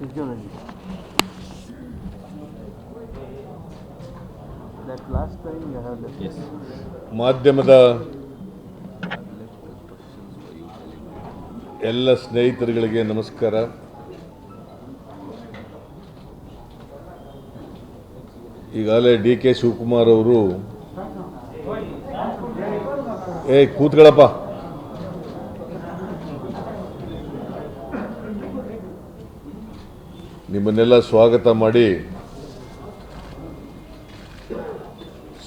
physiology. That last time you have left. Yes. ಮಾಧ್ಯಮದ ಎಲ್ಲ ಸ್ನೇಹಿತರುಗಳಿಗೆ ನಮಸ್ಕಾರ. ಈಗಾಗಲೇ ಡಿ ಕೆ ಶಿವಕುಮಾರ್ ಅವರು ಕೂತ್ಕೊಳ್ಳಪ್ಪ, ನಿಮ್ಮನ್ನೆಲ್ಲ ಸ್ವಾಗತ ಮಾಡಿ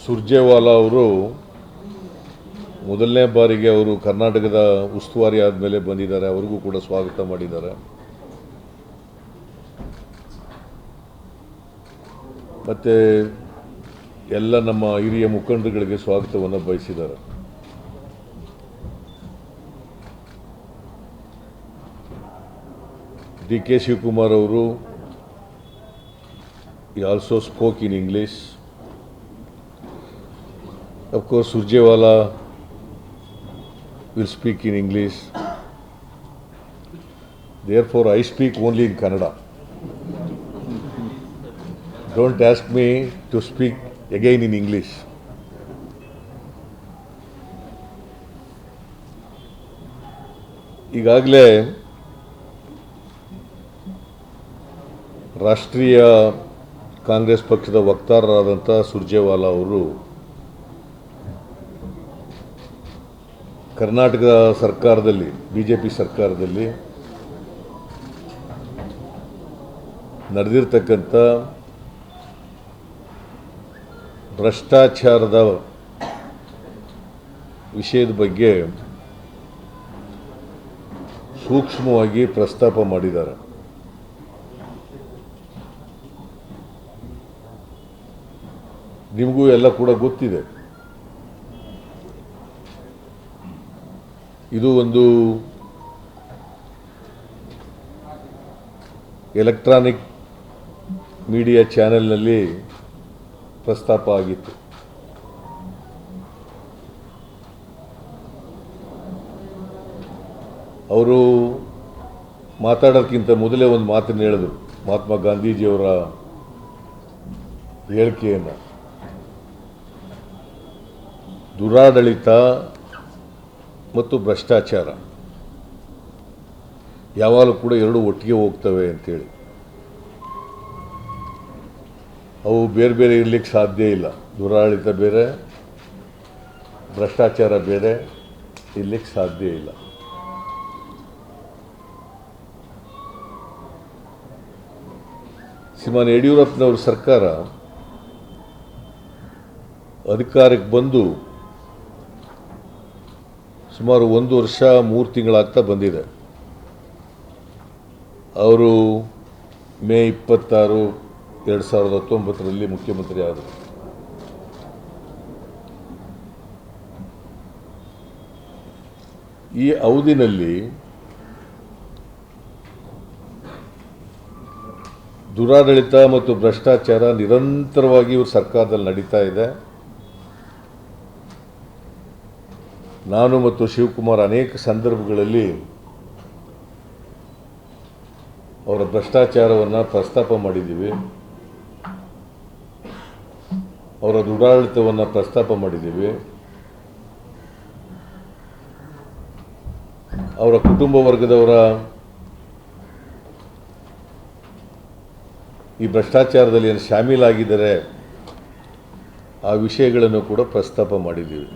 ಸುರ್ಜೇವಾಲಾ ಅವರು ಮೊದಲನೇ ಬಾರಿಗೆ ಅವರು ಕರ್ನಾಟಕದ ಉಸ್ತುವಾರಿ ಆದಮೇಲೆ ಬಂದಿದ್ದಾರೆ. ಅವರಿಗೂ ಕೂಡ ಸ್ವಾಗತ ಮಾಡಿದ್ದಾರೆ. ಮತ್ತು ಎಲ್ಲ ನಮ್ಮ ಹಿರಿಯ ಮುಖಂಡರುಗಳಿಗೆ ಸ್ವಾಗತವನ್ನು ಬಯಸಿದ್ದಾರೆ. ಡಿ ಕೆ ಶಿವಕುಮಾರ್ ಅವರು he also spoke in English. Of course, Surjewala will speak in English. Therefore, I speak only in Kannada. Don't ask me to speak again in English. ಈಗಾಗಲೇ ರಾಷ್ಟ್ರೀಯ ಕಾಂಗ್ರೆಸ್ ಪಕ್ಷದ ವಕ್ತಾರರಾದಂಥ ಸುರ್ಜೇವಾಲಾ ಅವರು ಕರ್ನಾಟಕ ಸರ್ಕಾರದಲ್ಲಿ, ಬಿಜೆಪಿ ಸರ್ಕಾರದಲ್ಲಿ ನಡೆದಿರ್ತಕ್ಕಂಥ ಭ್ರಷ್ಟಾಚಾರದ ವಿಷಯದ ಬಗ್ಗೆ ಸೂಕ್ಷ್ಮವಾಗಿ ಪ್ರಸ್ತಾಪ ಮಾಡಿದ್ದಾರೆ. ನಿಮಗೂ ಎಲ್ಲ ಕೂಡ ಗೊತ್ತಿದೆ. ಇದು ಒಂದು ಎಲೆಕ್ಟ್ರಾನಿಕ್ ಮೀಡಿಯಾ ಚಾನೆಲ್ನಲ್ಲಿ ಪ್ರಸ್ತಾಪ ಆಗಿತ್ತು. ಅವರು ಮಾತಾಡೋಕ್ಕಿಂತ ಮೊದಲೇ ಒಂದು ಮಾತನ್ನು ಹೇಳಿದ್ರು. ಮಹಾತ್ಮ ಗಾಂಧೀಜಿಯವರ ಹೇಳಿಕೆಯನ್ನು, ದುರಾಡಳಿತ ಮತ್ತು ಭ್ರಷ್ಟಾಚಾರ ಯಾವಾಗಲೂ ಕೂಡ ಎರಡು ಒಟ್ಟಿಗೆ ಹೋಗ್ತವೆ ಅಂತೇಳಿ. ಅವು ಬೇರೆ ಬೇರೆ ಇರಲಿಕ್ಕೆ ಸಾಧ್ಯ ಇಲ್ಲ. ದುರಾಡಳಿತ ಬೇರೆ, ಭ್ರಷ್ಟಾಚಾರ ಬೇರೆ ಇರಲಿಕ್ಕೆ ಸಾಧ್ಯ ಇಲ್ಲ. ಶ್ರೀಮಾನ್ ಯಡಿಯೂರಪ್ಪನವ್ರ ಸರ್ಕಾರ ಅಧಿಕಾರಕ್ಕೆ ಬಂದು ಸುಮಾರು 1 ವರ್ಷ 3 ತಿಂಗಳಾಗ್ತಾ ಬಂದಿದೆ. ಅವರು ಮೇ 26, 2019 ಮುಖ್ಯಮಂತ್ರಿ ಆದರು. ಈ ಅವಧಿನಲ್ಲಿ ದುರಾಡಳಿತ ಮತ್ತು ಭ್ರಷ್ಟಾಚಾರ ನಿರಂತರವಾಗಿ ಇವರು ಸರ್ಕಾರದಲ್ಲಿ ನಡೀತಾ ಇದೆ. ನಾನು ಮತ್ತು ಶಿವಕುಮಾರ್ ಅನೇಕ ಸಂದರ್ಭಗಳಲ್ಲಿ ಅವರ ಭ್ರಷ್ಟಾಚಾರವನ್ನು ಪ್ರಸ್ತಾಪ ಮಾಡಿದ್ದೀವಿ, ಅವರ ದುರಾಡಳಿತವನ್ನು ಪ್ರಸ್ತಾಪ ಮಾಡಿದ್ದೀವಿ. ಅವರ ಕುಟುಂಬ ವರ್ಗದವರ ಈ ಭ್ರಷ್ಟಾಚಾರದಲ್ಲಿ ಏನು ಶಾಮೀಲಾಗಿದ್ದಾರೆ ಆ ವಿಷಯಗಳನ್ನು ಕೂಡ ಪ್ರಸ್ತಾಪ ಮಾಡಿದ್ದೀವಿ.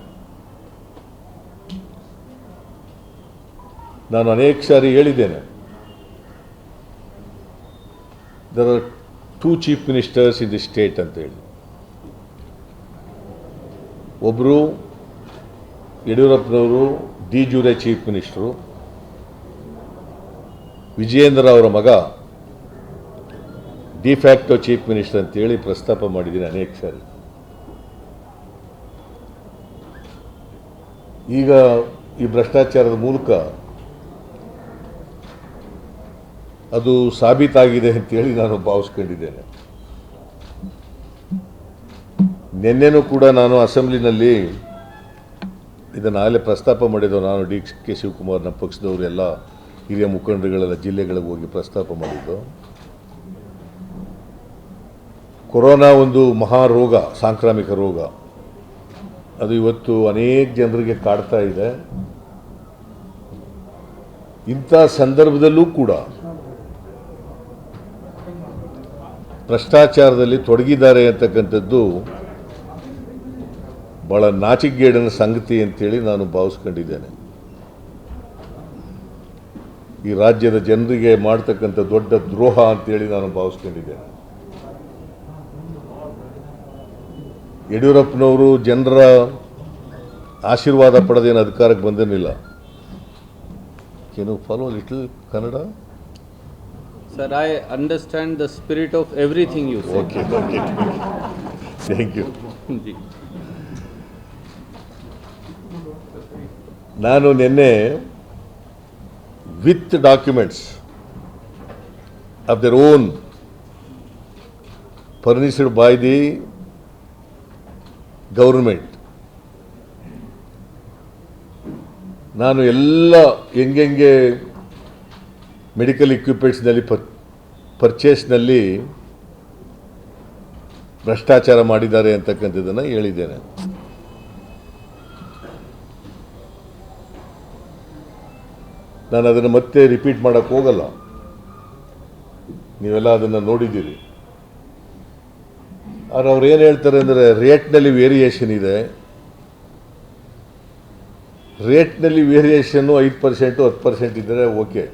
ನಾನು ಅನೇಕ ಸಾರಿ ಹೇಳಿದ್ದೇನೆ, there are 2 chief ministers in the state ಅಂತೇಳಿ. ಒಬ್ಬರು ಯಡಿಯೂರಪ್ಪನವರು de jure chief minister, Vijayendra ಅವರ ಮಗ ಡಿಫ್ಯಾಕ್ಟೋ ಚೀಫ್ ಮಿನಿಸ್ಟರ್ ಅಂತೇಳಿ ಪ್ರಸ್ತಾಪ ಮಾಡಿದ್ದೀನಿ ಅನೇಕ ಸಾರಿ. ಈಗ ಈ ಭ್ರಷ್ಟಾಚಾರದ ಮೂಲಕ ಅದು ಸಾಬೀತಾಗಿದೆ ಅಂತೇಳಿ ನಾನು ಭಾವಿಸ್ಕೊಂಡಿದ್ದೇನೆ. ನಿನ್ನೆನೂ ಕೂಡ ನಾನು ಅಸೆಂಬ್ಲಿನಲ್ಲಿ ಇದನ್ನಾಗಲೇ ಪ್ರಸ್ತಾಪ ಮಾಡಿದ್ದು. ನಾನು ಡಿ ಕೆ ಶಿವಕುಮಾರ್, ನಮ್ಮ ಪಕ್ಷದವರು ಎಲ್ಲ ಹಿರಿಯ ಮುಖಂಡರುಗಳೆಲ್ಲ ಜಿಲ್ಲೆಗಳಿಗೆ ಹೋಗಿ ಪ್ರಸ್ತಾಪ ಮಾಡಿದ್ದು. ಕೊರೋನಾ ಒಂದು ಮಹಾರೋಗ, ಸಾಂಕ್ರಾಮಿಕ ರೋಗ. ಅದು ಇವತ್ತು ಅನೇಕ ಜನರಿಗೆ ಕಾಡ್ತಾ ಇದೆ. ಇಂಥ ಸಂದರ್ಭದಲ್ಲೂ ಕೂಡ ಭ್ರಷ್ಟಾಚಾರದಲ್ಲಿ ತೊಡಗಿದ್ದಾರೆ ಅಂತಕ್ಕಂಥದ್ದು ಭಾಳ ನಾಚಿಕೆಗೇಡಿನ ಸಂಗತಿ ಅಂತೇಳಿ ನಾನು ಭಾವಿಸ್ಕೊಂಡಿದ್ದೇನೆ. ಈ ರಾಜ್ಯದ ಜನರಿಗೆ ಮಾಡ್ತಕ್ಕಂಥ ದೊಡ್ಡ ದ್ರೋಹ ಅಂತೇಳಿ ನಾನು ಭಾವಿಸ್ಕೊಂಡಿದ್ದೇನೆ. ಯಡಿಯೂರಪ್ಪನವರು ಜನರ ಆಶೀರ್ವಾದ ಪಡೆದೇನು ಅಧಿಕಾರಕ್ಕೆ ಬಂದಿರಲಿಲ್ಲ. Can you follow a little Kannada? Sir, I understand the spirit of everything you say. Okay. Thank you. Ji. ನಾನು ನಿನ್ನೆ with documents of their own furnished by the government, ನಾನು ಎಲ್ಲ ಹೆಂಗೆ ಮೆಡಿಕಲ್ ಇಕ್ವಿಪ್ಮೆಂಟ್ಸ್ನಲ್ಲಿ ಪರ್ಚೇಸ್ನಲ್ಲಿ ಭ್ರಷ್ಟಾಚಾರ ಮಾಡಿದ್ದಾರೆ ಅಂತಕ್ಕಂಥದ್ದನ್ನು ಹೇಳಿದ್ದೇನೆ. ನಾನು ಅದನ್ನು ಮತ್ತೆ ರಿಪೀಟ್ ಮಾಡೋಕ್ಕೆ ಹೋಗಲ್ಲ, ನೀವೆಲ್ಲ ಅದನ್ನು ನೋಡಿದ್ದೀರಿ. ಆದರೆ ಅವ್ರು ಏನು ಹೇಳ್ತಾರೆ ಅಂದರೆ ರೇಟ್ನಲ್ಲಿ ವೇರಿಯೇಷನ್ ಇದೆ. ರೇಟ್ನಲ್ಲಿ ವೇರಿಯೇಷನ್ನು 5% 10% ಇದ್ದರೆ okay.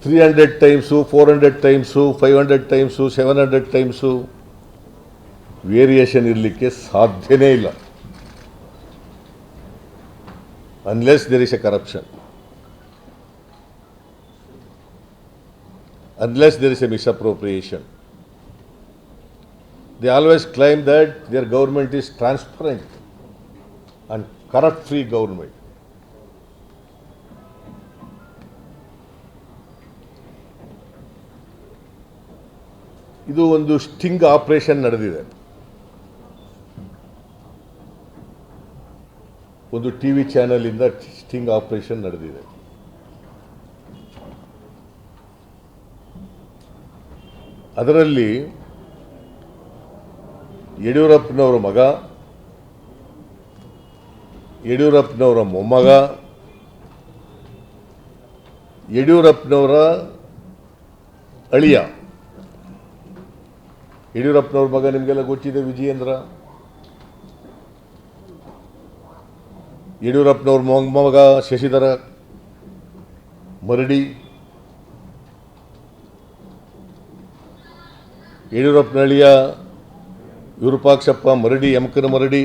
300 times 400 times 500 times 700 times variation ಇರಲಿಕ್ಕೆ ಸಾಧ್ಯನೇ ಇಲ್ಲ, unless there is a corruption, unless there is a misappropriation. They always claim that their government is transparent and corrupt-free government. ಇದು ಒಂದು ಸ್ಟಿಂಗ್ ಆಪರೇಷನ್ ನಡೆದಿದೆ. ಒಂದು TV channel ಇಂದ sting operation ನಡೆದಿದೆ. ಅದರಲ್ಲಿ ಯಡಿಯೂರಪ್ಪನವರ ಮಗ, ಯಡಿಯೂರಪ್ಪನವರ ಮೊಮ್ಮಗ, ಯಡಿಯೂರಪ್ಪನವರ ಅಳಿಯ, ಯಡಿಯೂರಪ್ಪನವ್ರ ಮಗ ನಿಮಗೆಲ್ಲ ಗೊತ್ತಿದೆ ವಿಜಯೇಂದ್ರ, ಯಡಿಯೂರಪ್ಪನವ್ರ ಮೊಮ್ಮಗ ಶಶಿಧರ ಮರಡಿ, ಯಡಿಯೂರಪ್ಪನ ಅಳಿಯ ವಿರೂಪಾಕ್ಷಪ್ಪ ಮರಡಿ, ಯಮಕನ ಮರಡಿ,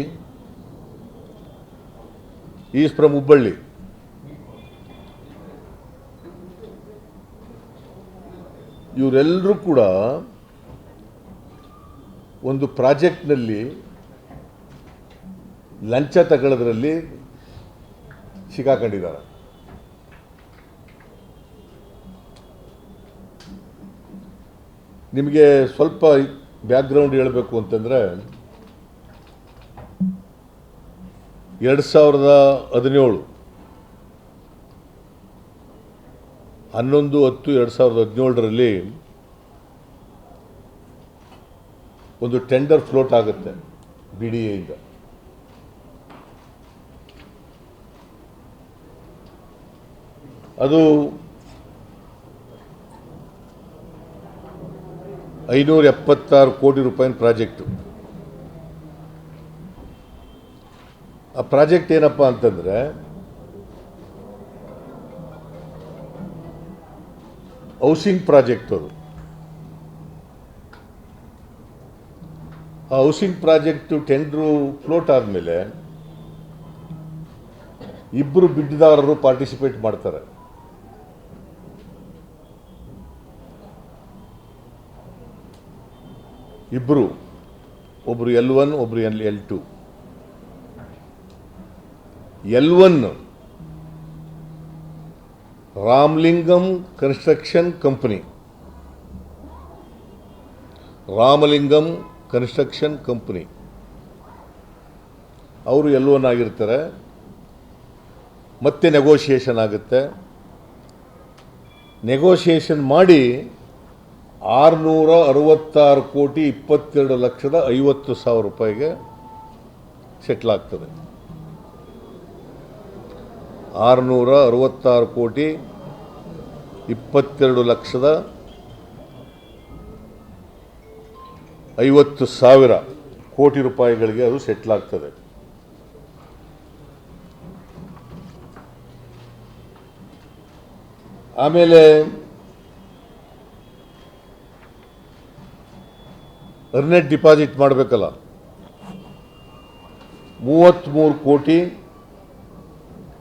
ಈಸ್ ಫ್ರಮ್ ಹುಬ್ಬಳ್ಳಿ. ಇವರೆಲ್ಲರೂ ಕೂಡ ಒಂದು ಪ್ರಾಜೆಕ್ಟ್ನಲ್ಲಿ ಲಂಚ ತಗೊಳ್ಳೋದ್ರಲ್ಲಿ ಸಿಕ್ಕಾಕೊಂಡಿದ್ದಾರೆ. ನಿಮಗೆ ಸ್ವಲ್ಪ ಬ್ಯಾಕ್ಗ್ರೌಂಡ್ ಹೇಳಬೇಕು ಅಂತಂದರೆ 2017 11/10/2017 ಒಂದು ಟೆಂಡರ್ ಫ್ಲೋಟ್ ಆಗುತ್ತೆ BDAಯಿಂದ. ಅದು 576 ಕೋಟಿ ರೂಪಾಯಿನ ಪ್ರಾಜೆಕ್ಟು. ಆ ಪ್ರಾಜೆಕ್ಟ್ ಏನಪ್ಪ ಅಂತಂದರೆ ಹೌಸಿಂಗ್ ಪ್ರಾಜೆಕ್ಟ್. ಅದು ಆ ಹೌಸಿಂಗ್ ಪ್ರಾಜೆಕ್ಟು ಟೆಂಡ್ರು ಫ್ಲೋಟ್ ಆದಮೇಲೆ ಇಬ್ಬರು ಬಿಡ್ದಾರರು ಪಾರ್ಟಿಸಿಪೇಟ್ ಮಾಡ್ತಾರೆ. ಇಬ್ಬರು, ಒಬ್ಬರು L1 ಒಬ್ಬರು L2. L1 Ramalingam construction company, Ramalingam construction company ಅವರು L1 ಆಗಿರ್ತಾರೆ. ಮತ್ತೆ ನೆಗೋಷಿಯೇಷನ್ ಆಗುತ್ತೆ. ನೆಗೋಷಿಯೇಷನ್ ಮಾಡಿ 666 ಕೋಟಿ 22,50,000 ರೂಪಾಯಿಗೆ ಸೆಟ್ಲ್ ಆಗ್ತದೆ. 666 ಕೋಟಿ 22,50,000 ಕೋಟಿ ರೂಪಾಯಿಗಳಿಗೆ ಅದು ಸೆಟ್ಲ್ ಆಗ್ತದೆ. ಆಮೇಲೆ ಅರ್ನೆಟ್ ಡಿಪಾಸಿಟ್ ಮಾಡಬೇಕಲ್ಲ, 33 ಕೋಟಿ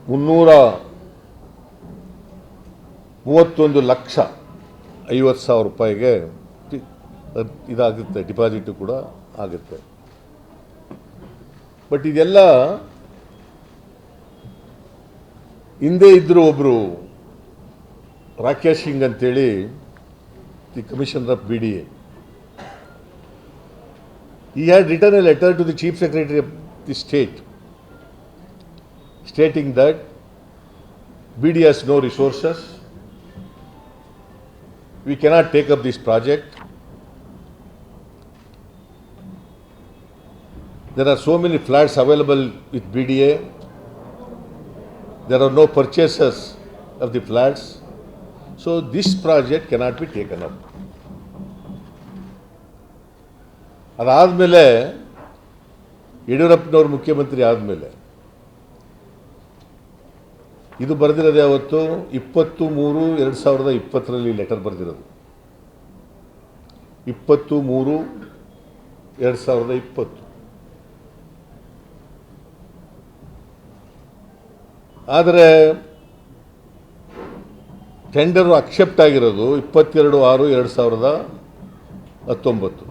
331 ಲಕ್ಷ 50,000 ರೂಪಾಯಿಗೆ ಇದಾಗುತ್ತೆ, ಡಿಪಾಸಿಟು ಕೂಡ ಆಗುತ್ತೆ. ಬಟ್ ಇದೆಲ್ಲ ಹಿಂದೆ ಇದ್ದರು ಒಬ್ಬರು ರಾಕೇಶ್ ಸಿಂಗ್ ಅಂತೇಳಿ, the commissioner of BDA. He had written a letter to the Chief Secretary of the State stating that BDA has no resources, we cannot take up this project. There are so many flats available with BDA, there are no purchasers of the flats, so this project cannot be taken up. ಅದಾದಮೇಲೆ ಯಡಿಯೂರಪ್ಪನವರು ಮುಖ್ಯಮಂತ್ರಿ ಆದಮೇಲೆ ಇದು ಬರೆದಿರೋದು ಯಾವತ್ತು 20-3-2020 letter ಬರೆದಿರೋದು. 20-3-2020. ಆದರೆ tender accept ಆಗಿರೋದು 22/6/2019.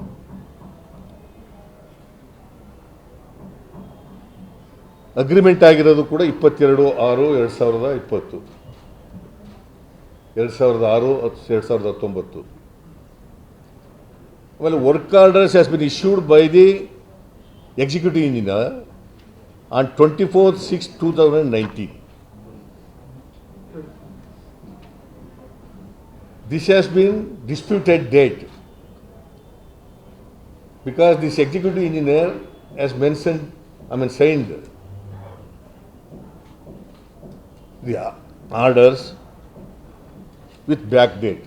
Agreement ಆಗಿರೋದು ಕೂಡ 22/6/2020, 2006-2019. ಆಮೇಲೆ work orders has been issued by the executive engineer on 24/6/2019. This has been disputed date because this executive engineer has signed the orders with back date.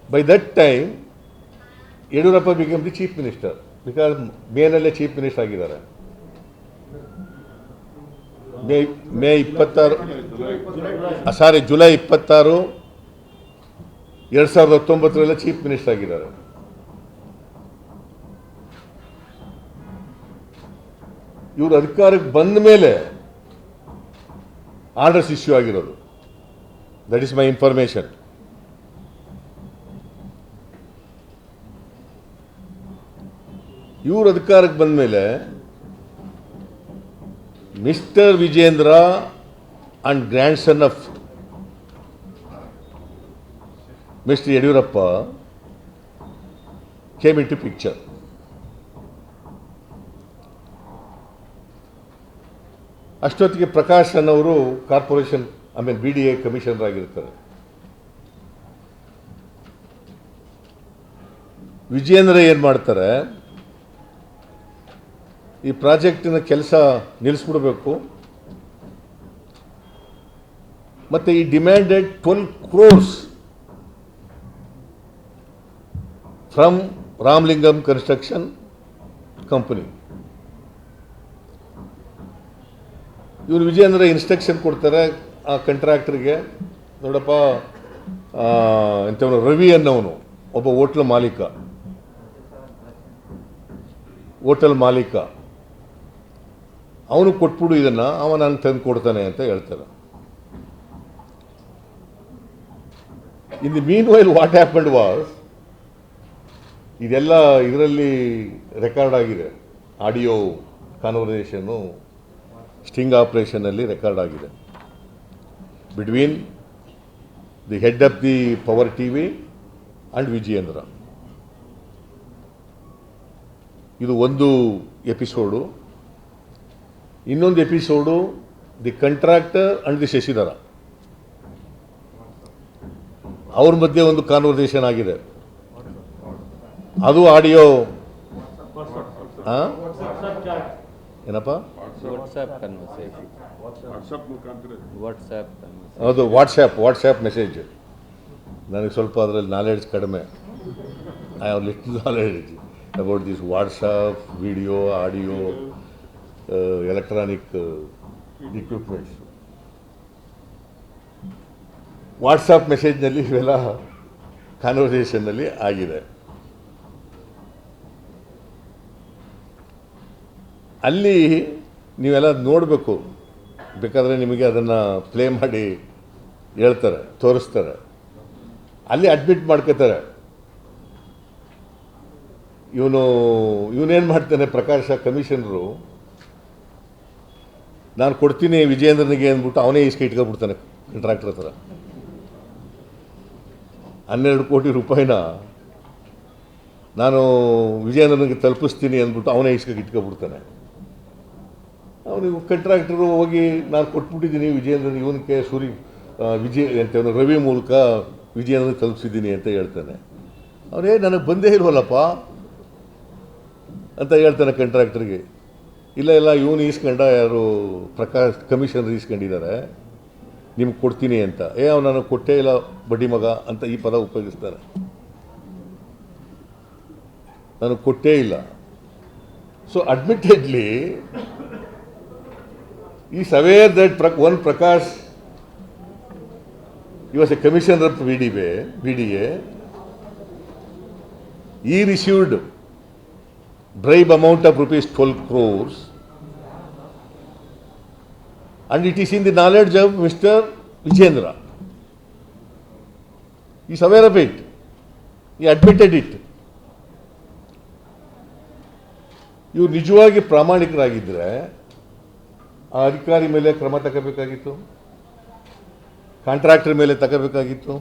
By that time, Yediyurappa became the chief minister because May chief minister ಆಗಿದ್ದಾರೆ. July 26, 2019 chief minister ಆಗಿದ್ದಾರೆ. ಇವರು ಅಧಿಕಾರಕ್ಕೆ ಬಂದ ಮೇಲೆ orders issue ಆಗಿರೋದು. That is my information. ಇವರು ಅಧಿಕಾರಕ್ಕೆ ಬಂದ ಮೇಲೆ mister Vijayendra and grandson of Mr. Yediyurappa came into picture. ಅಷ್ಟೊತ್ತಿಗೆ ಪ್ರಕಾಶ್ ಅವರು ಕಾರ್ಪೊರೇಷನ್ BDA ಕಮಿಷನರ್ ಆಗಿರ್ತಾರೆ. ವಿಜೇಂದ್ರ ಏನು ಮಾಡ್ತಾರೆ, ಈ ಪ್ರಾಜೆಕ್ಟಿನ ಕೆಲಸ ನಿಲ್ಲಿಸ್ಬಿಡಬೇಕು, ಮತ್ತು ಈ demanded 12 crores from Ramalingam construction company. ಇವರು ವಿಜೇಂದ್ರ ಇನ್ಸ್ಟ್ರಕ್ಷನ್ ಕೊಡ್ತಾರೆ ಆ ಕಾಂಟ್ರಾಕ್ಟರ್ಗೆ, ನೋಡಪ್ಪ ಎಂಥವನು ರವಿ ಅನ್ನೋನು ಒಬ್ಬ ಹೋಟೆಲ್ ಮಾಲೀಕ, ಅವನು ಕೊಟ್ಬಿಡು ಇದನ್ನು, ಅವ ನಾನು ತಂದು ಕೊಡ್ತಾನೆ ಅಂತ ಹೇಳ್ತಾರೆ. In the meanwhile, what happened was, ಇದೆಲ್ಲ ಇದರಲ್ಲಿ ರೆಕಾರ್ಡ್ ಆಗಿದೆ, ಆಡಿಯೋ ಕಾನ್ವರ್ಸೇಷನ್ನು ಸ್ಟಿಂಗ್ ಆಪರೇಷನಲ್ಲಿ ರೆಕಾರ್ಡ್ ಆಗಿದೆ between the head of the power TV and Vijayendra. ಇದು ಒಂದು ಎಪಿಸೋಡು. ಇನ್ನೊಂದು episode the contractor and the Shashidhara ಅವ್ರ ಮಧ್ಯೆ ಒಂದು ಕಾನ್ವರ್ಸೇಷನ್ ಆಗಿದೆ. ಅದು ಆಡಿಯೋ ಏನಪ್ಪ ವಾಟ್ಸ್ಆ್ಯಪ್ ಕನ್ವರ್ಸೇಷನ್, ವಾಟ್ಸ್ಆ್ಯಪ್ ಅದು ವಾಟ್ಸ್ಆ್ಯಪ್ ಮೆಸೇಜ್. ನನಗೆ ಸ್ವಲ್ಪ ಅದರಲ್ಲಿ ನಾಲೆಡ್ಜ್ ಕಡಿಮೆ. I have little knowledge about this WhatsApp, video, audio, electronic equipments. WhatsApp ಮೆಸೇಜ್ನಲ್ಲಿ ಇವೆಲ್ಲ ಕಾನ್ವರ್ಸೇಷನ್ನಲ್ಲಿ ಆಗಿದೆ. ಅಲ್ಲಿ ನೀವೆಲ್ಲ ನೋಡಬೇಕು, ಬೇಕಾದರೆ ನಿಮಗೆ ಅದನ್ನು ಪ್ಲೇ ಮಾಡಿ ಹೇಳ್ತಾರೆ, ತೋರಿಸ್ತಾರೆ. ಅಲ್ಲಿ ಅಡ್ಮಿಟ್ ಮಾಡ್ಕೋತಾರೆ. ಇವನೇನು ಮಾಡ್ತಾನೆ, ಪ್ರಕಾಶ ಕಮಿಷನರು, ನಾನು ಕೊಡ್ತೀನಿ ವಿಜಯೇಂದ್ರನಿಗೆ ಅಂದ್ಬಿಟ್ಟು ಅವನೇ ಇಸ್ಕೆ ಇಟ್ಕೊಬಿಡ್ತಾನೆ ಕಾಂಟ್ರಾಕ್ಟರ್ ಹತ್ರ. 12 ಕೋಟಿ ರೂಪಾಯಿನ ನಾನು ವಿಜಯೇಂದ್ರನಿಗೆ ತಲುಪಿಸ್ತೀನಿ ಅಂದ್ಬಿಟ್ಟು ಅವನೇ ಇಸ್ಕೆ ಇಟ್ಕೊಬಿಡ್ತಾನೆ. ಅವನಿಗೆ ಕಾಂಟ್ರಾಕ್ಟರು ಹೋಗಿ ನಾನು ಕೊಟ್ಬಿಟ್ಟಿದ್ದೀನಿ ವಿಜಯೇಂದ್ರನಿಗೆ, ಇವನಿಗೆ ರವಿ ಮೂಲಕ ವಿಜಯೇಂದ್ರನಿಗೆ ತಲುಪಿಸಿದ್ದೀನಿ ಅಂತ ಹೇಳ್ತಾನೆ. ಅವನೇ ನನಗೆ ಬಂದೇ ಇಲ್ವಲ್ಲಪ್ಪ ಅಂತ ಹೇಳ್ತಾನೆ ಕಾಂಟ್ರಾಕ್ಟರ್ಗೆ. ಇಲ್ಲ ಇವನು ಈಸ್ಕೊಂಡ, ಯಾರು ಪ್ರಕಾಶ್ ಕಮಿಷನರ್ ಈಸ್ಕೊಂಡಿದ್ದಾರೆ, ನಿಮ್ಗೆ ಕೊಡ್ತೀನಿ ಅಂತ. ಅವನು ನನಗೆ ಕೊಟ್ಟೇ ಇಲ್ಲ ಬಡ್ಡಿ ಮಗ ಅಂತ ಈ ಪದ ಉಪಯೋಗಿಸ್ತಾರೆ. ನನಗೆ ಕೊಟ್ಟೇ ಇಲ್ಲ. So admittedly is aware that one Prakash, he was a commissioner of BDA. He received bribe amount of rupees 12 crores, and it is in the knowledge of Mr. Vijayendra. He is aware of it. He admitted it. ಇವರು ನಿಜವಾಗಿ ಪ್ರಾಮಾಣಿಕರಾಗಿದ್ದರೆ ಆ ಅಧಿಕಾರಿ ಮೇಲೆ ಕ್ರಮ ತಗೋಬೇಕಾಗಿತ್ತು, contractor ಮೇಲೆ ತಗೋಬೇಕಾಗಿತ್ತು.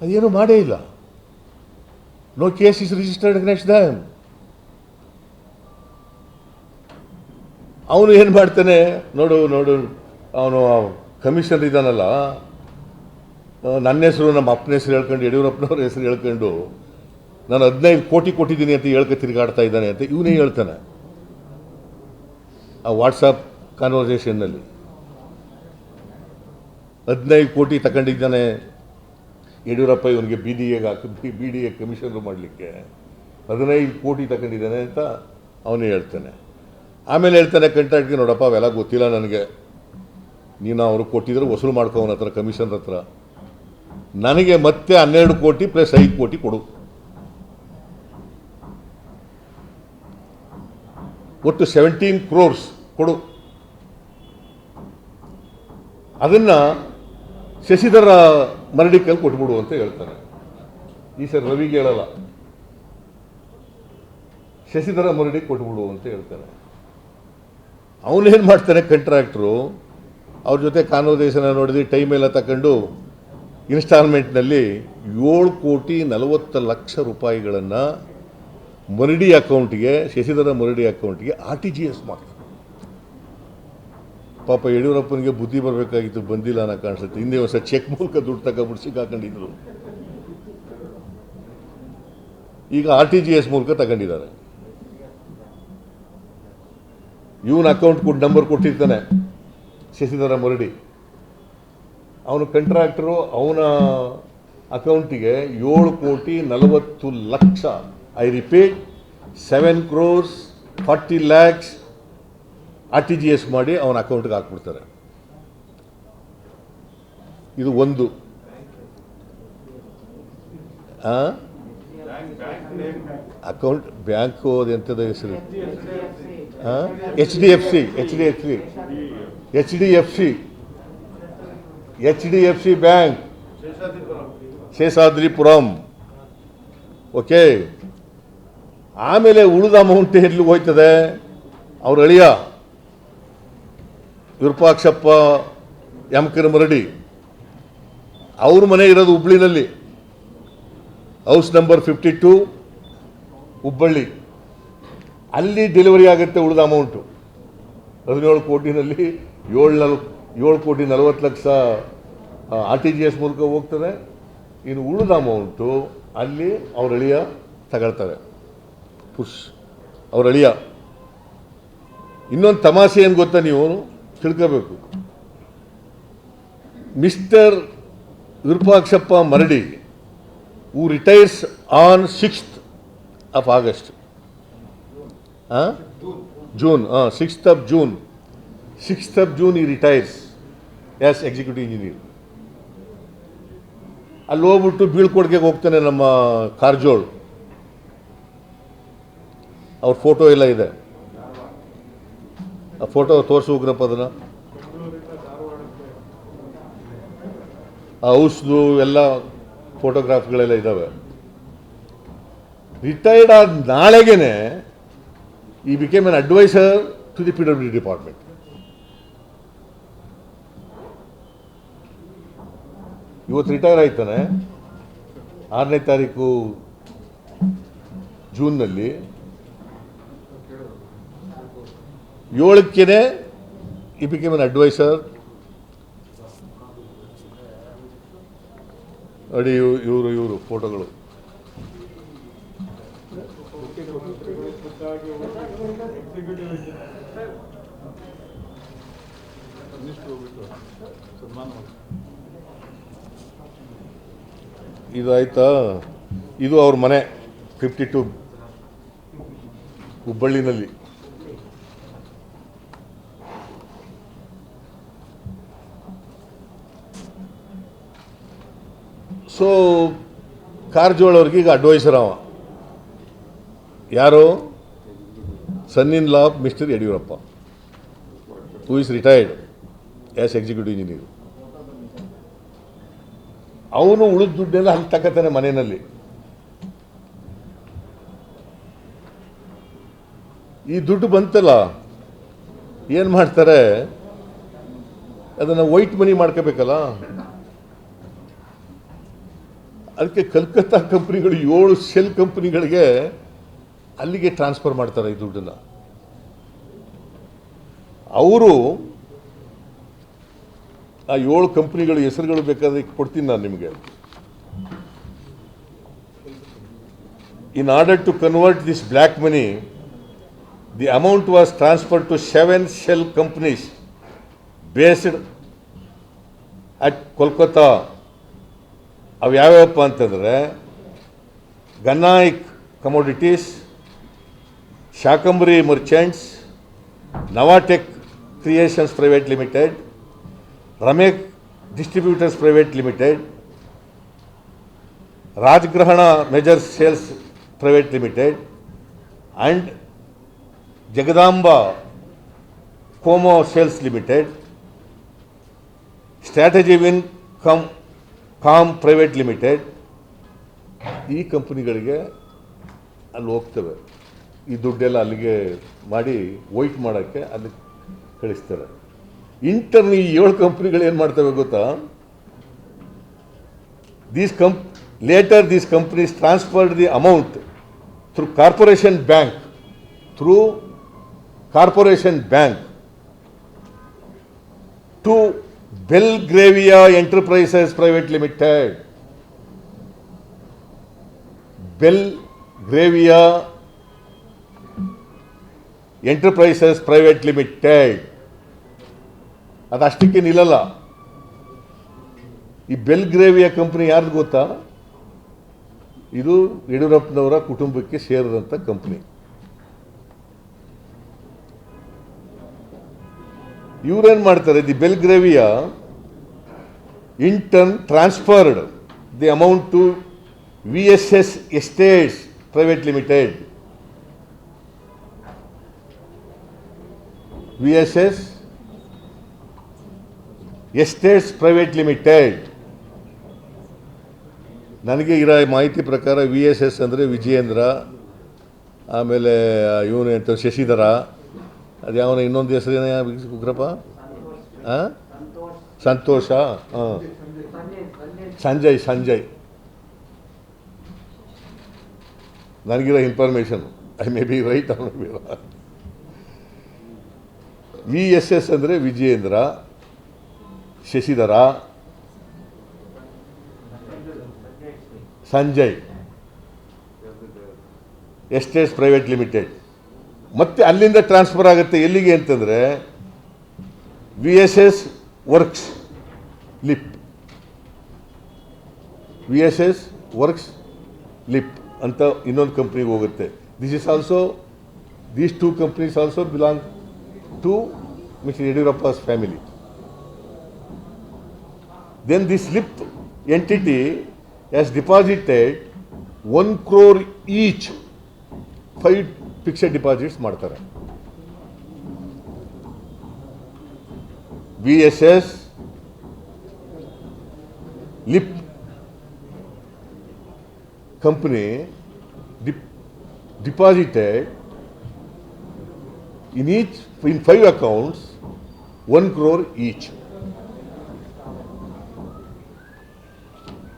ಅದೇನು ಮಾಡೇ ಇಲ್ಲ. No case is registered against them. ಅವನು ಏನು ಮಾಡ್ತಾನೆ, ನೋಡು ಅವನು ಕಮಿಷನರ್ ಇದ್ದಾನಲ್ಲ, ನನ್ನ ಹೆಸರು ನಮ್ಮ ಅಪ್ಪನ ಹೆಸರು ಹೇಳ್ಕೊಂಡು, ಯಡಿಯೂರಪ್ಪನವ್ರ ಹೆಸರು ಹೇಳ್ಕೊಂಡು ನಾನು 15 ಕೋಟಿ ಕೊಟ್ಟಿದ್ದೀನಿ ಅಂತ ಹೇಳ್ಕೊ ತಿರುಗಾಡ್ತಾ ಇದ್ದಾನೆ ಅಂತ ಇವನೇ ಹೇಳ್ತಾನೆ ಆ ವಾಟ್ಸಪ್ ಕಾನ್ವರ್ಸೇಷನ್ನಲ್ಲಿ. 15 ಕೋಟಿ ತಗೊಂಡಿದ್ದಾನೆ ಯಡಿಯೂರಪ್ಪ ಇವನಿಗೆ BDA ಕಮಿಷನರ್ ಮಾಡಲಿಕ್ಕೆ 15 ಕೋಟಿ ತಗೊಂಡಿದ್ದಾನೆ ಅಂತ ಅವನೇ ಹೇಳ್ತಾನೆ. ಆಮೇಲೆ ಹೇಳ್ತಾನೆ ಕಾಂಟ್ರಾಕ್ಟ್ಗೆ, ನೋಡಪ್ಪ ಅವೆಲ್ಲ ಗೊತ್ತಿಲ್ಲ ನನಗೆ, ನೀನು ಅವರು ಕೊಟ್ಟಿದ್ರೆ ವಸೂಲು ಮಾಡ್ಕೊ ಅವನ ಹತ್ರ, ಕಮಿಷನರ್ ಹತ್ರ. ನನಗೆ ಮತ್ತೆ 12 ಕೋಟಿ ಪ್ಲಸ್ 5 ಕೋಟಿ ಕೊಡು, ಒಟ್ಟು 17 crores ಕೊಡು. ಅದನ್ನು ಶಶಿಧರ ಮರಡಿಕಲ್ ಕೊಟ್ಬಿಡು ಅಂತ ಹೇಳ್ತಾನೆ. ಈ ಸರ್ ರವಿಗೆ ಹೇಳಲ್ಲ, ಶಶಿಧರ ಮರಡಿ ಕೊಟ್ಬಿಡು ಅಂತ ಹೇಳ್ತಾನೆ. ಅವನೇನು ಮಾಡ್ತಾನೆ ಕಾಂಟ್ರಾಕ್ಟ್ರು, ಅವ್ರ ಜೊತೆ ಕಾನ್ವರ್ಸೇಷನ್ ನೋಡಿದ್ರೆ ಟೈಮ್ ಎಲ್ಲ ತಗೊಂಡು ಇನ್ಸ್ಟಾಲ್ಮೆಂಟ್ನಲ್ಲಿ 7,40,00,000 ರೂಪಾಯಿಗಳನ್ನು ಮರಡಿ ಅಕೌಂಟ್ಗೆ, ಶಶಿಧರ ಮರಡಿ ಅಕೌಂಟ್ಗೆ RTGS ಮಾಡ್ತಾರೆ. ಪಾಪ ಯಡಿಯೂರಪ್ಪನಿಗೆ ಬುದ್ಧಿ ಬರಬೇಕಾಗಿತ್ತು, ಬಂದಿಲ್ಲ ಅನ್ನೋ ಕಾಣಿಸುತ್ತೆ. ಹಿಂದೆ ಹೊಸ ಚೆಕ್ ಮೂಲಕ ದುಡ್ಡು ತಗೊಬಿಟ್ಟು ಸಿಕ್ಕಾಕೊಂಡಿದ್ರು. ಈಗ RTGS ಮೂಲಕ ತಗೊಂಡಿದ್ದಾರೆ. ಇವನ ಅಕೌಂಟ್ ನಂಬರ್ ಕೊಟ್ಟಿರ್ತಾನೆ ಶಶಿಧರ ಮರಡಿ. ಅವನು ಕಾಂಟ್ರಾಕ್ಟರು ಅವನ ಅಕೌಂಟಿಗೆ 7,40,00,000, ಐ ರಿಪೀಟ್ 7,40,00,000 RTGS ಮಾಡಿ ಅವನ ಅಕೌಂಟ್ಗೆ ಹಾಕ್ಬಿಡ್ತಾರೆ. ಇದು ಒಂದು. ಅಕೌಂಟ್ ಬ್ಯಾಂಕು ಅದೆಂಥದ ಹೆಸರು, HDFC ಬ್ಯಾಂಕ್, ಶೇಷಾದ್ರಿಪುರಂ. ಓಕೆ. ಆಮೇಲೆ ಉಳಿದ ಅಮೌಂಟ್ ಎಲ್ಲಿ ಹೋಯ್ತದೆ, ಅವ್ರ ಅಳಿಯ ವಿರೂಪಾಕ್ಷಪ್ಪ ಯಮಕರ ಮರಡಿ, ಅವ್ರ ಮನೆ ಇರೋದು ಹುಬ್ಬಳ್ಳಿನಲ್ಲಿ, ಹೌಸ್ ನಂಬರ್ 52 ಹುಬ್ಬಳ್ಳಿ. ಅಲ್ಲಿ ಡೆಲಿವರಿ ಆಗುತ್ತೆ ಉಳಿದ ಅಮೌಂಟು 17 ಕೋಟಿನಲ್ಲಿ 7 ಕೋಟಿ 40 ಲಕ್ಷ RTGS ಮೂಲಕ ಹೋಗ್ತದೆ. ಇನ್ನು ಉಳಿದ ಅಮೌಂಟು ಅಲ್ಲಿ ಅವ್ರ ಅಳಿಯ ತಗೊಳ್ತಾರೆ, ಅವ್ರ ಅಳಿಯ. ಇನ್ನೊಂದು ತಮಾಷೆ ಏನು ಗೊತ್ತಾ, ನೀವು ತಿಳ್ಕೋಬೇಕು. Mister Virupakshappa Maradi who retires on 6th of August. June. 6th of June. 6th of June he retires as executive engineer. ಅಲ್ಲಿ ಹೋಗ್ಬಿಟ್ಟು ಬೀಳ್ಕೊಡ್ಗೆ ಹೋಗ್ತಾನೆ ನಮ್ಮ ಕಾರಜೋಳ್. ಅವ್ರ ಫೋಟೋ ಎಲ್ಲ ಇದೆ, ಆ ಫೋಟೋ ತೋರಿಸು ಉಗ್ರಪ್ಪ. ಅದನ್ನು ಆ ಹೌಸ್ದು ಎಲ್ಲ ಫೋಟೋಗ್ರಾಫ್ಗಳೆಲ್ಲ ಇದ್ದಾವೆ. ರಿಟೈರ್ಡ್ ಆದ ನಾಳೆಗೇನೆ ಈ became an adviser to the PWD department. ಇವತ್ತು ರಿಟೈರ್ ಆಯ್ತಾನೆ 6ನೇ ತಾರೀಕು ಜೂನ್ನಲ್ಲಿ. 7ಕ್ಕೇನೆ ಈ ಬಿಕೇಮ್ ಎನ್ ಅಡ್ವೈಸರ್. ಅಡಿ ಇವರು ಫೋಟೋಗಳು. ಇದು ಆಯ್ತಾ, ಇದು ಅವ್ರ ಮನೆ 52 ಹುಬ್ಬಳ್ಳಿನಲ್ಲಿ. ಸೊ ಕಾರಜೋಳ್ ಅವ್ರಿಗೆ ಈಗ ಅಡ್ವೈಸರ್ ಅವ. ಯಾರು? Son in law of mister Yediyurappa, who is retired as executive engineer. ಅವನು ಉಳಿದ ದುಡ್ಡೆಲ್ಲ ಅಲ್ಲಿ ತಕ್ಕತಾನೆ ಮನೆಯಲ್ಲಿ. ಈ ದುಡ್ಡು ಬಂತಲ್ಲ, ಏನು ಮಾಡ್ತಾರೆ, ಅದನ್ನು ವೈಟ್ ಮನಿ ಮಾಡ್ಕೋಬೇಕಲ್ಲ. ಅದಕ್ಕೆ ಕಲ್ಕತ್ತಾ ಕಂಪ್ನಿಗಳು 7 ಶೆಲ್ ಕಂಪ್ನಿಗಳಿಗೆ ಅಲ್ಲಿಗೆ ಟ್ರಾನ್ಸ್ಫರ್ ಮಾಡ್ತಾರೆ ಈ ದುಡ್ಡನ್ನು. ಅವರು ಆ 7 ಕಂಪ್ನಿಗಳು ಹೆಸರುಗಳು ಬೇಕಾದ್ರೆ ಕೊಡ್ತೀನಿ ನಾನು ನಿಮಗೆ. In order to convert this black money, the amount was transferred to 7 shell companies based at Kolkata. ಅವು ಯಾವ್ಯಾವಪ್ಪ ಅಂತಂದರೆ ಗನ್ನಾಯಿಕ್ ಕಮೋಡಿಟೀಸ್, ಶಾಕಂಬರಿ ಮರ್ಚೆಂಟ್ಸ್, ನವಾಟೆಕ್ ಕ್ರಿಯೇಷನ್ಸ್ ಪ್ರೈವೇಟ್ ಲಿಮಿಟೆಡ್, ರಮೇಕ್ ಡಿಸ್ಟ್ರಿಬ್ಯೂಟರ್ಸ್ ಪ್ರೈವೇಟ್ ಲಿಮಿಟೆಡ್, ರಾಜಗ್ರಹಣ majors sales private limited and Jagadamba ಕೋಮೋ sales limited, strategy win com private limited. ಈ ಕಂಪ್ನಿಗಳಿಗೆ ಅಲ್ಲಿ ಹೋಗ್ತವೆ. ಈ ದುಡ್ಡೆಲ್ಲ ಅಲ್ಲಿಗೆ ಮಾಡಿ ವೈಟ್ ಮಾಡೋಕ್ಕೆ ಅಲ್ಲಿ ಕಳಿಸ್ತಾರೆ. ಇಂಟರ್ನ್ ಈ 7 ಕಂಪ್ನಿಗಳು ಏನು ಮಾಡ್ತವೆ ಗೊತ್ತಾ? Later these companies transferred the amount through corporation bank to Belgravia enterprises private limited. Belgravia enterprises private limited. ಅದಷ್ಟಕ್ಕೆ ನಿಲ್ಲಲ್ಲ. ಈ ಬೆಲ್ಗ್ರೇವಿಯಾ ಕಂಪ್ನಿ ಯಾರ್ದು ಗೊತ್ತಾ? ಇದು ಯಡಿಯೂರಪ್ಪನವರ ಕುಟುಂಬಕ್ಕೆ ಸೇರಿದಂಥ ಕಂಪ್ನಿ. ಇವರೇನು ಮಾಡ್ತಾರೆ, the Belgravia in turn transferred the amount to VSS estates private limited. VSS estates private limited. ನನಗೆ ಇರೋ ಮಾಹಿತಿ ಪ್ರಕಾರ VSS ಅಂದರೆ ವಿಜಯೇಂದ್ರ, ಆಮೇಲೆ ಇವನು ಅಂತ ಶಶಿಧರ, ಅದು ಯಾವನ ಇನ್ನೊಂದು ಹೆಸರೇನ ಉಗ್ರಪ್ಪ, ಸಂತೋಷ, ಸಂಜಯ್ ನನಗಿರೋ information. I may be right or may be wrong. VSS ಅಂದರೆ Vijayendra, Shashidhara, Sanjay estates private limited. ಮತ್ತೆ ಅಲ್ಲಿಂದ ಟ್ರಾನ್ಸ್ಫರ್ ಆಗುತ್ತೆ ಎಲ್ಲಿಗೆ ಅಂತಂದರೆ VSS works lip, VSS works lip ಅಂತ ಇನ್ನೊಂದು ಕಂಪ್ನಿಗೆ ಹೋಗುತ್ತೆ. These two companies also belong to mister Yediyurappa's family. Then this lip entity has deposited 1 crore each, 5 fixed deposits ಮಾಡ್ತಾರೆ. VSS lip company deposited in 5 accounts 1 crore each.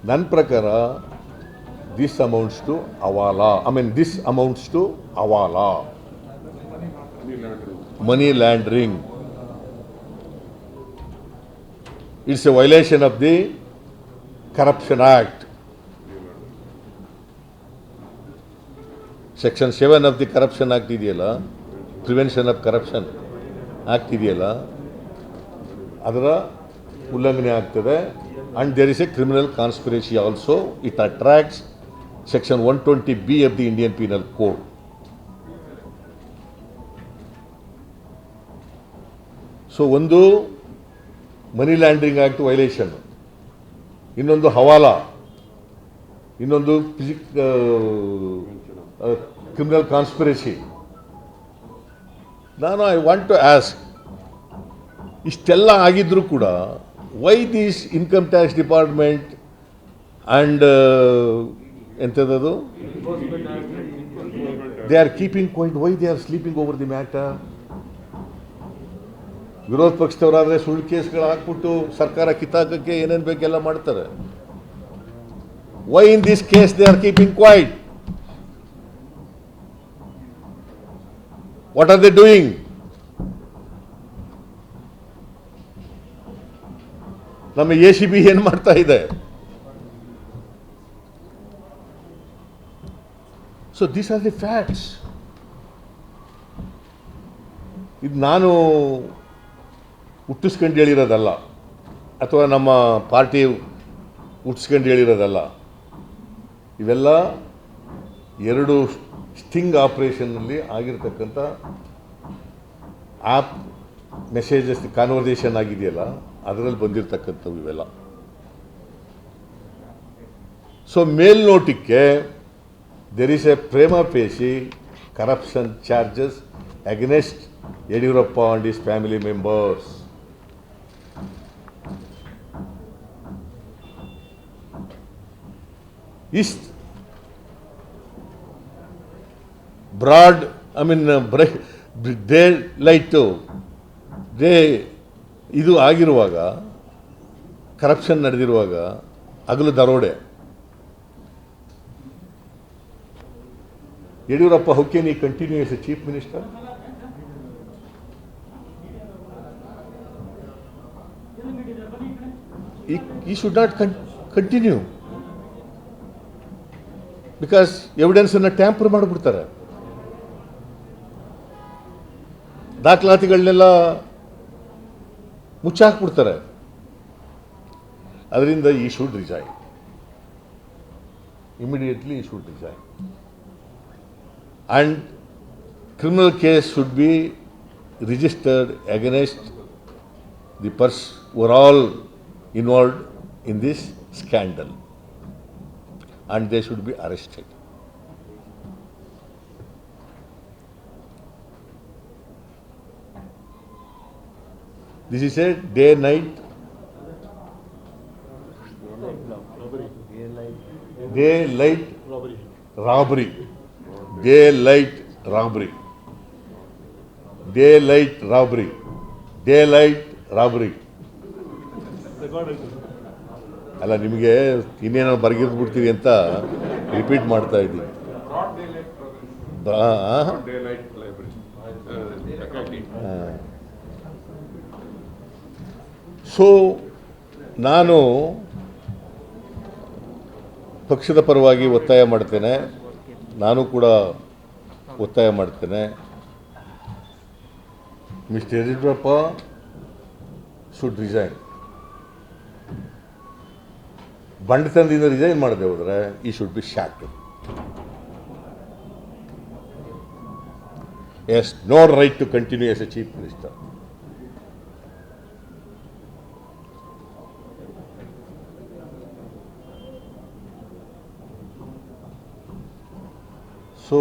ನನ್ನ ಪ್ರಕಾರ this amounts to Hawala. This amounts to Hawala. Money laundering. It's a violation of the Corruption Act. Section 7 of the Corruption Act ಇದೆಯಲ್ಲ, Prevention of Corruption Act ಇದೆಯಲ್ಲ, ಅದರ ಉಲ್ಲಂಘನೆ ಆಗ್ತದೆ. And there is a criminal conspiracy also. It attracts Section 120B of the Indian Penal Code. So ಒಂದು ಮನಿ laundering act violation, ಇನ್ನೊಂದು ಹವಾಲಾ, ಇನ್ನೊಂದು criminal conspiracy. I want to ask, ಇಷ್ಟೆಲ್ಲ ಆಗಿದ್ರೂ ಕೂಡ why this income tax department and entadadu they are keeping quiet? Why they are sleeping over the matter? ವಿರೋಧ ಪಕ್ಷದವರಾದರೆ ಸುಳ್ಳು ಕೇಸ್ಗಳು ಹಾಕ್ಬಿಟ್ಟು ಸರ್ಕಾರ ಕಿತ್ತಾಕಕ್ಕೆ ಏನೇನು ಬೇಕೆಲ್ಲ ಮಾಡ್ತಾರೆ. Why in this case they are keeping quiet? What are they doing? ನಮ್ಮ ACB ಏನು ಮಾಡ್ತಾ ಇದೆ? So these are the facts. ಇದು ನಾನು ಹುಟ್ಟಿಸ್ಕೊಂಡು ಹೇಳಿರೋದಲ್ಲ, ಅಥವಾ ನಮ್ಮ ಪಾರ್ಟಿ ಹುಟ್ಟಿಸ್ಕೊಂಡು ಹೇಳಿರೋದಲ್ಲ. ಇವೆಲ್ಲ 2 ಸ್ಟಿಂಗ್ ಆಪರೇಷನ್ನಲ್ಲಿ ಆಗಿರ್ತಕ್ಕಂಥ ಆ್ಯಪ್ ಮೆಸೇಜಸ್ ಕಾನ್ವರ್ಸೇಷನ್ ಆಗಿದೆಯಲ್ಲ, ಅದರಲ್ಲಿ ಬಂದಿರತಕ್ಕಂಥವು ಇವೆಲ್ಲ. ಸೊ ಮೇಲ್ನೋಟಕ್ಕೆ there is a prima facie corruption charges against Yediyurappa and his family members. Is broad, daylight ಇದು ಆಗಿರುವಾಗ, ಕರಪ್ಷನ್ ನಡೆದಿರುವಾಗ, ಹಗಲು ದರೋಡೆ. Yediyurappa, how can he continue as a chief minister? He should not continue, because evidence ಅನ್ನು tamper ಮಾಡಿಬಿಡ್ತಾರೆ. ದಾಖಲಾತಿಗಳನ್ನೆಲ್ಲ ಮುಚ್ಚಾಕ್ಬಿಡ್ತಾರೆ. ಅದರಿಂದ ಈ should resign, immediately ಈ should resign. And criminal case should be registered against the persons who are all involved in this scandal, and they should be arrested. This is a day-night robbery. Daylight robbery. ಅಲ್ಲ, ನಿಮಗೆ ಇನ್ನೇನೋ ಬರಗಿರ್ಬಿಡ್ತೀವಿ ಅಂತ repeat ಮಾಡ್ತಾ ಇದ್ದೀನಿ. Daylight library. Faculty. So ನಾನು ಪಕ್ಷದ ಪರವಾಗಿ ಒತ್ತಾಯ ಮಾಡ್ತೇನೆ, ನಾನು ಕೂಡ ಒತ್ತಾಯ ಮಾಡ್ತೇನೆ. Mister Yediyurappa should resign. ಬಂಡತನದಿಂದ ರಿಸೈನ್ ಮಾಡದೆ ಹೋದರೆ ಈ should be shocked. Has no right to continue as a chief minister. So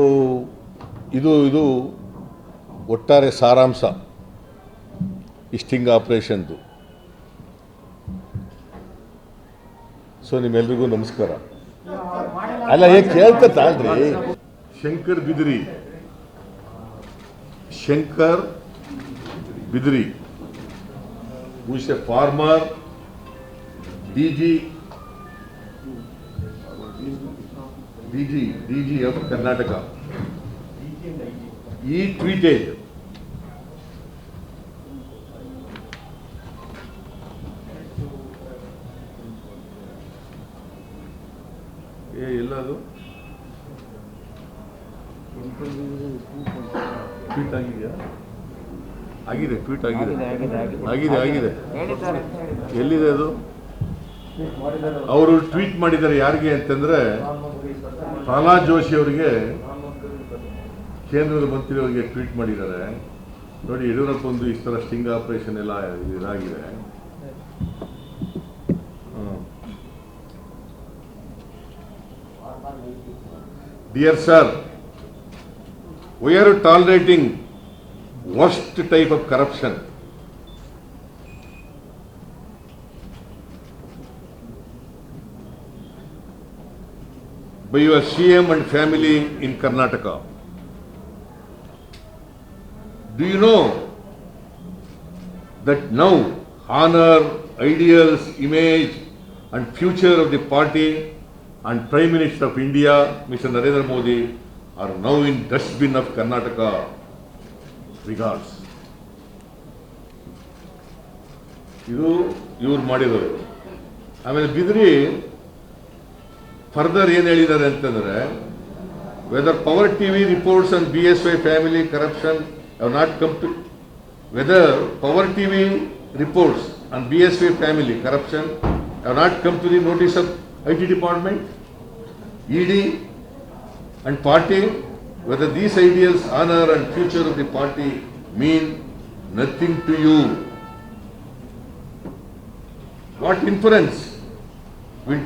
ಇದು ಒಟ್ಟಾರೆ ಸಾರಾಂಶ ಈ ಸ್ಟಿಂಗ್ ಆಪರೇಷನ್ದು. ಸೊ ನಿಮ್ಮೆಲ್ರಿಗೂ ನಮಸ್ಕಾರ. ಅಲ್ಲ ಹೇಗೆ ಕೇಳ್ತಲ್ರಿ. ಶಂಕರ್ ಬಿದ್ರಿ who is a former DG of Karnataka. He tweeted, ಎಲ್ಲದು ಟ್ವೀಟ್ ಆಗಿದೆಯಾ? ಆಗಿದೆ, ಟ್ವೀಟ್ ಆಗಿದೆ. ಎಲ್ಲಿದೆ ಅದು? ಅವರು ಟ್ವೀಟ್ ಮಾಡಿದ್ದಾರೆ. ಯಾರಿಗೆ ಅಂತಂದ್ರೆ ಪ್ರಹ್ಲಾದ್ ಜೋಶಿ ಅವರಿಗೆ, ಕೇಂದ್ರದ ಮಂತ್ರಿಯವರಿಗೆ ಟ್ವೀಟ್ ಮಾಡಿದ್ದಾರೆ. ನೋಡಿ, ಯಡಿಯೂರಪ್ಪ ಒಂದು ಈ ಥರ ಸ್ಟಿಂಗ್ ಆಪರೇಷನ್ ಎಲ್ಲ ಇದಾಗಿದೆ. Dear sir, we are tolerating worst type of corruption. By your CM and family in Karnataka. Do you know that now honor, ideals, image and future of the party and Prime Minister of India, Mr. Narendra Modi, are now in dustbin of Karnataka? Regards. ಇದು ಇವ್ರು ಮಾಡಿರೋದು. ಆಮೇಲೆ ಬಿದ್ರಿ further ಏನು ಹೇಳಿದ್ದಾರೆ ಅಂತಂದ್ರೆ, whether Power TV reports on BSY family corruption have not come to, whether Power TV reports on BSY family corruption have not come to the notice of IT department, ED and party, whether these ideals, honor and future of the party mean nothing to you. What inference will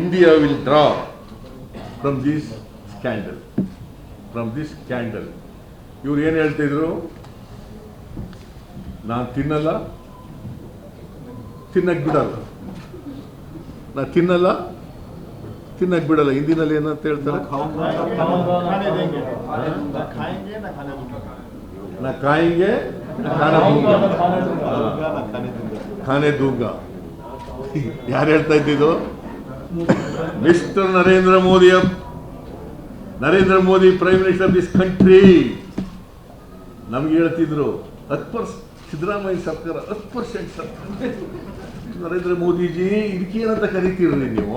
India will draw from this scandal? ಇವ್ರು ಏನು ಹೇಳ್ತಿದ್ರು? ನಾನು ತಿನ್ನಲ್ಲ, ತಿನ್ನಕ್ಕೆ ಬಿಡಲ್ಲ. ಹಿಂದಿನಲ್ಲಿ ಏನಂತ ಹೇಳ್ತಾರೆ? ನಾ ಕಾಯಿಂಗೆ ಖಾನೆ ದೂಂಗಾ. ಯಾರು ಹೇಳ್ತಾ ಇದ್ದಿದ್ದು? Mister Narendra Modi, prime minister of this country. ನಮ್ಗೆ ಹೇಳ್ತಿದ್ರು 10%, ಸಿದ್ದರಾಮಯ್ಯ ಸರ್ಕಾರ 10% ಸರ್ಕಾರ. ನರೇಂದ್ರ ಮೋದಿಜಿ, ಇದಕ್ಕೇನಂತ ಕರಿತೀರ್ರಿ ನೀವು?